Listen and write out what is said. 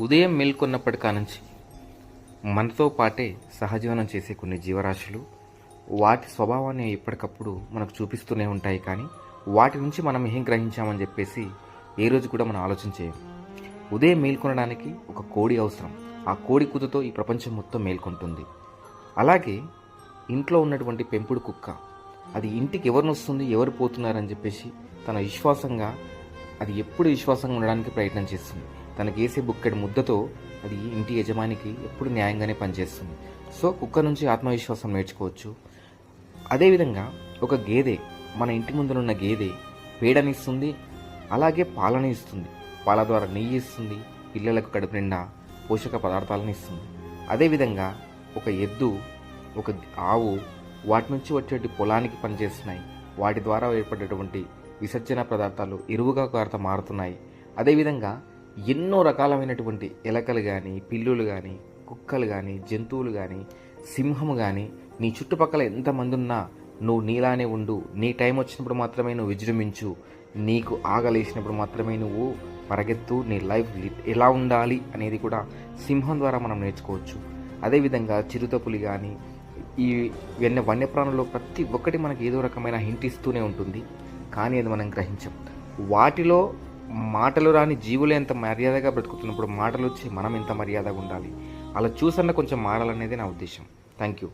ఉదయం మేల్కొన్నప్పటి కానుంచి మనతో పాటే సహజీవనం చేసే కొన్ని జీవరాశులు వాటి స్వభావాన్ని ఎప్పటికప్పుడు మనకు చూపిస్తూనే ఉంటాయి. కానీ వాటి నుంచి మనం ఏం గ్రహించామని చెప్పేసి ఏ రోజు కూడా మనం ఆలోచన చేయం. ఉదయం మేల్కొనడానికి ఒక కోడి అవసరం. ఆ కోడి కూతతో ఈ ప్రపంచం మొత్తం మేల్కొంటుంది. అలాగే ఇంట్లో ఉన్నటువంటి పెంపుడు కుక్క అది ఇంటికి ఎవరిని వస్తుంది, ఎవరు పోతున్నారని చెప్పేసి తన విశ్వాసంగా అది ఎప్పుడు విశ్వాసంగా ఉండడానికి ప్రయత్నం చేస్తుంది. తనకి వేసే బుక్కెడు ముద్దతో అది ఇంటి యజమానికి ఎప్పుడు న్యాయంగానే పనిచేస్తుంది. సో కుక్క నుంచి ఆత్మవిశ్వాసం నేర్చుకోవచ్చు. అదేవిధంగా ఒక గేదె, మన ఇంటి ముందునున్న గేదె పేడనిస్తుంది, అలాగే పాలను ఇస్తుంది. పాల ద్వారా నెయ్యి ఇస్తుంది, పిల్లలకు కడుపు నిండా పోషక పదార్థాలను ఇస్తుంది. అదేవిధంగా ఒక ఎద్దు, ఒక ఆవు వాటి నుంచి వచ్చేటి పొలానికి పనిచేస్తున్నాయి. వాటి ద్వారా ఏర్పడేటువంటి విసర్జన పదార్థాలు ఎరువుగా కారత మారుతున్నాయి. అదేవిధంగా ఎన్నో రకాలైనటువంటి ఎలకలు కానీ, పిల్లులు కానీ, కుక్కలు కానీ, జంతువులు కానీ, సింహము కానీ, నీ చుట్టుపక్కల ఎంతమంది ఉన్నా నువ్వు నీలానే ఉండు. నీ టైం వచ్చినప్పుడు మాత్రమే నువ్వు విజృంభించు. నీకు ఆగలేసినప్పుడు మాత్రమే నువ్వు పరిగెత్తు. నీ లైఫ్ ఎలా ఉండాలి అనేది కూడా సింహం ద్వారా మనం నేర్చుకోవచ్చు. అదేవిధంగా చిరుతపులి కానీ, ఈ వన్యప్రాణుల్లో ప్రతి ఒక్కటి మనకి ఏదో రకమైన హింట్ ఇస్తూనే ఉంటుంది. కానీ అది మనం గ్రహించం. వాటిలో మాటలు రాని జీవులు ఎంత మర్యాదగా బ్రతుకుతున్నప్పుడు మాటలు వచ్చి మనం ఎంత మర్యాదగా ఉండాలి. అలా చూసన్న కొంచెం మారాలనేది నా ఉద్దేశం. Thank you.